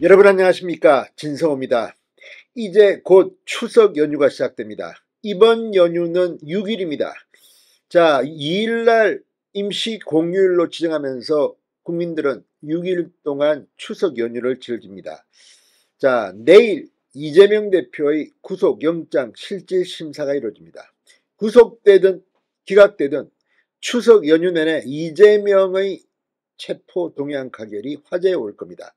여러분 안녕하십니까, 진성호입니다. 이제 곧 추석 연휴가 시작됩니다. 이번 연휴는 6일입니다. 자, 2일날 임시 공휴일로 지정하면서 국민들은 6일 동안 추석 연휴를 즐깁니다. 자, 내일 이재명 대표의 구속영장 실질심사가 이루어집니다. 구속되든 기각되든 추석 연휴 내내 이재명의 체포 동향 가결이 화제에 올 겁니다.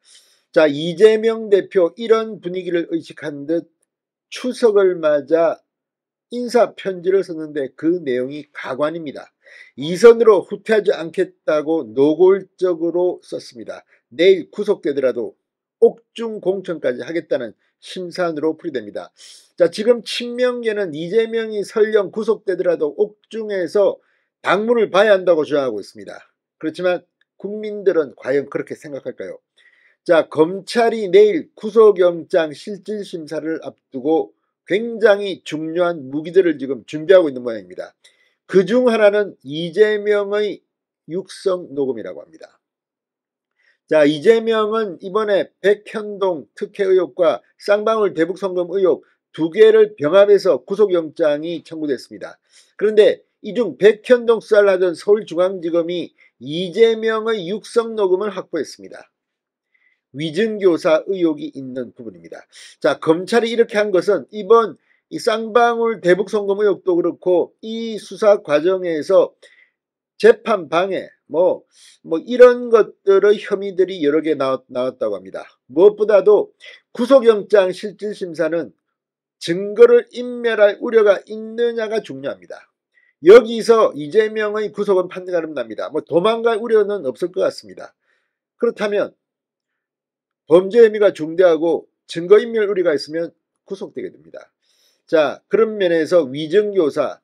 자, 이재명 대표 이런 분위기를 의식한 듯 추석을 맞아 인사편지를 썼는데 그 내용이 가관입니다. 이선으로 후퇴하지 않겠다고 노골적으로 썼습니다. 내일 구속되더라도 옥중 공천까지 하겠다는 심산으로 풀이됩니다. 자, 지금 친명계는 이재명이 설령 구속되더라도 옥중에서 당무를 봐야 한다고 주장하고 있습니다. 그렇지만 국민들은 과연 그렇게 생각할까요? 자, 검찰이 내일 구속영장 실질심사를 앞두고 굉장히 중요한 무기들을 지금 준비하고 있는 모양입니다. 그중 하나는 이재명의 육성 녹음이라고 합니다. 자, 이재명은 이번에 백현동 특혜 의혹과 쌍방울 대북 송금 의혹 두 개를 병합해서 구속영장이 청구됐습니다. 그런데 이 중 백현동 수사를 하던 서울중앙지검이 이재명의 육성 녹음을 확보했습니다. 위증교사 의혹이 있는 부분입니다. 자, 검찰이 이렇게 한 것은 이번 이 쌍방울 대북 송금 의혹도 그렇고 이 수사 과정에서 재판 방해 뭐 이런 것들의 혐의들이 여러 개 나왔다고 합니다. 무엇보다도 구속영장 실질심사는 증거를 인멸할 우려가 있느냐가 중요합니다. 여기서 이재명의 구속은 판가름납니다. 도망갈 우려는 없을 것 같습니다. 그렇다면 범죄 혐의가 중대하고 증거인멸 우려가 있으면 구속되게 됩니다. 자, 그런 면에서 위증교사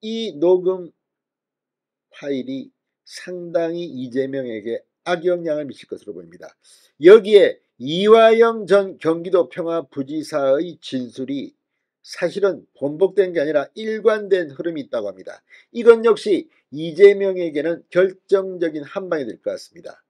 이 녹음 파일이 상당히 이재명에게 악영향을 미칠 것으로 보입니다. 여기에 이화영 전 경기도 평화부지사의 진술이 사실은 번복된 게 아니라 일관된 흐름이 있다고 합니다. 이건 역시 이재명에게는 결정적인 한 방이 될 것 같습니다.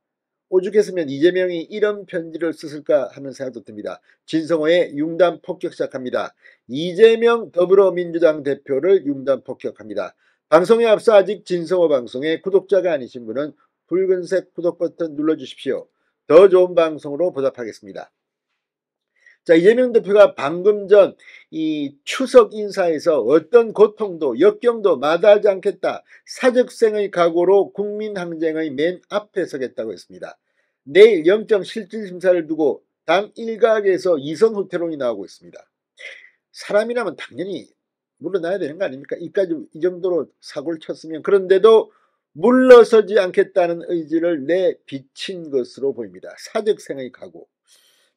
오죽했으면 이재명이 이런 편지를 썼을까 하는 생각도 듭니다. 진성호의 융단 폭격 시작합니다. 이재명 더불어민주당 대표를 융단 폭격합니다. 방송에 앞서 아직 진성호 방송의 구독자가 아니신 분은 붉은색 구독 버튼 눌러주십시오. 더 좋은 방송으로 보답하겠습니다. 자, 이재명 대표가 방금 전 이 추석 인사에서 어떤 고통도 역경도 마다하지 않겠다. 사적생의 각오로 국민항쟁의 맨 앞에 서겠다고 했습니다. 내일 영장 실질심사를 두고 당 일각에서 이선 후퇴론이 나오고 있습니다. 사람이라면 당연히 물러나야 되는 거 아닙니까? 이 정도로 사고를 쳤으면. 그런데도 물러서지 않겠다는 의지를 내비친 것으로 보입니다. 사적생의 각오.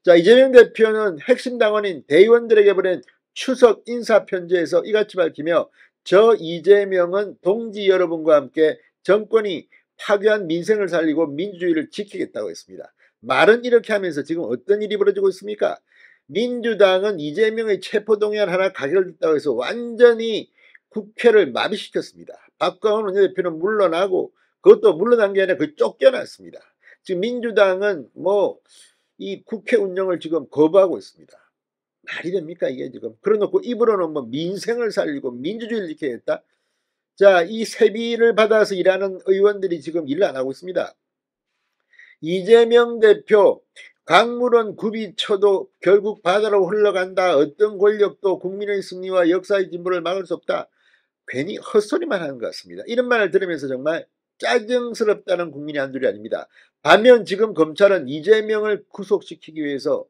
자, 이재명 대표는 핵심 당원인 대의원들에게 보낸 추석 인사편지에서 이같이 밝히며 저 이재명은 동지 여러분과 함께 정권이 파괴한 민생을 살리고 민주주의를 지키겠다고 했습니다. 말은 이렇게 하면서 지금 어떤 일이 벌어지고 있습니까? 민주당은 이재명의 체포동의안 하나 가결됐다고 해서 완전히 국회를 마비시켰습니다. 박광원 원내대표는 물러나고 그것도 물러난 게 아니라 쫓겨났습니다. 지금 민주당은 이 국회 운영을 지금 거부하고 있습니다. 말이 됩니까 이게 지금? 그래놓고 입으로는 민생을 살리고 민주주의를 지켜야겠다. 자, 이 세비를 받아서 일하는 의원들이 지금 일을 안 하고 있습니다. 이재명 대표 강물은 굽이 쳐도 결국 바다로 흘러간다. 어떤 권력도 국민의 승리와 역사의 진보를 막을 수 없다. 괜히 헛소리만 하는 것 같습니다. 이런 말을 들으면서 정말 짜증스럽다는 국민이 한둘이 아닙니다. 반면 지금 검찰은 이재명을 구속시키기 위해서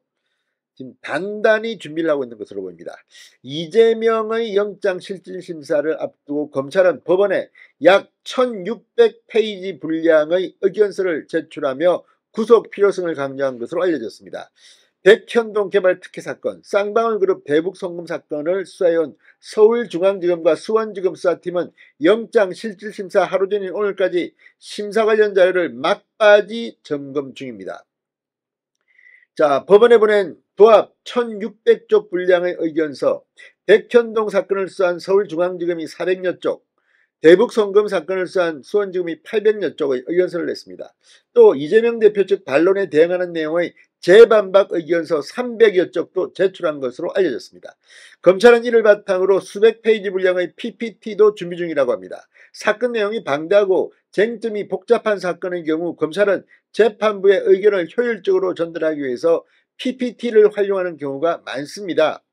지금 단단히 준비를 하고 있는 것으로 보입니다. 이재명의 영장 실질심사를 앞두고 검찰은 법원에 약 1600페이지 분량의 의견서를 제출하며 구속 필요성을 강조한 것으로 알려졌습니다. 백현동 개발 특혜 사건, 쌍방울 그룹 대북 송금 사건을 수사해온 서울중앙지검과 수원지검 수사팀은 영장 실질심사 하루 전인 오늘까지 심사 관련 자료를 막바지 점검 중입니다. 자, 법원에 보낸 도합 1600쪽 분량의 의견서, 백현동 사건을 수사한 서울중앙지검이 400여 쪽, 대북 송금 사건을 수사한 수원지검이 800여 쪽의 의견서를 냈습니다. 또 이재명 대표 측 반론에 대응하는 내용의 재반박 의견서 300여 쪽도 제출한 것으로 알려졌습니다. 검찰은 이를 바탕으로 수백 페이지 분량의 PPT도 준비 중이라고 합니다. 사건 내용이 방대하고 쟁점이 복잡한 사건의 경우 검찰은 재판부의 의견을 효율적으로 전달하기 위해서 PPT를 활용하는 경우가 많습니다.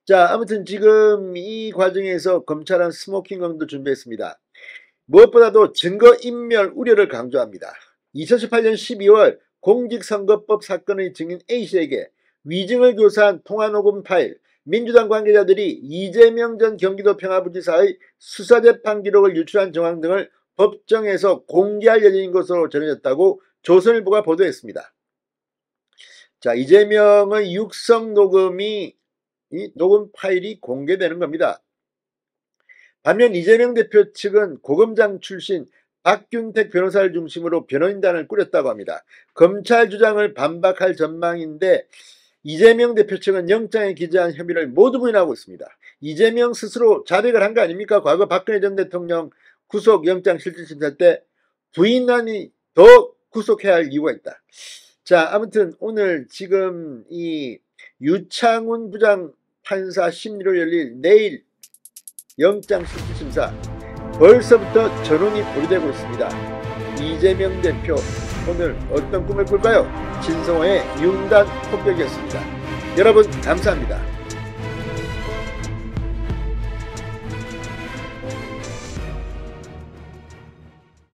자, 아무튼 지금 이 과정에서 검찰은 스모킹건도 준비했습니다. 무엇보다도 증거인멸 우려를 강조합니다. 2018년 12월 공직선거법 사건의 증인 A씨에게 위증을 교사한 통화녹음 파일, 민주당 관계자들이 이재명 전 경기도 평화부지사의 수사재판 기록을 유출한 정황 등을 법정에서 공개할 예정인 것으로 전해졌다고 조선일보가 보도했습니다. 자, 이재명의 육성 녹음이 이 녹음 파일이 공개되는 겁니다. 반면 이재명 대표 측은 고검장 출신 박균택 변호사를 중심으로 변호인단을 꾸렸다고 합니다. 검찰 주장을 반박할 전망인데 이재명 대표 측은 영장에 기재한 혐의를 모두 부인하고 있습니다. 이재명 스스로 자백을 한 거 아닙니까? 과거 박근혜 전 대통령 구속영장 실질심사 때 부인하니 더 구속해야 할 이유가 있다. 자, 아무튼 오늘 지금 이 유창훈 부장판사 심리로 열릴 내일 영장 실질심사 벌써부터 전원이 보류되고 있습니다. 이재명 대표 오늘 어떤 꿈을 꿀까요? 진성호의 융단 폭격이었습니다. 여러분 감사합니다.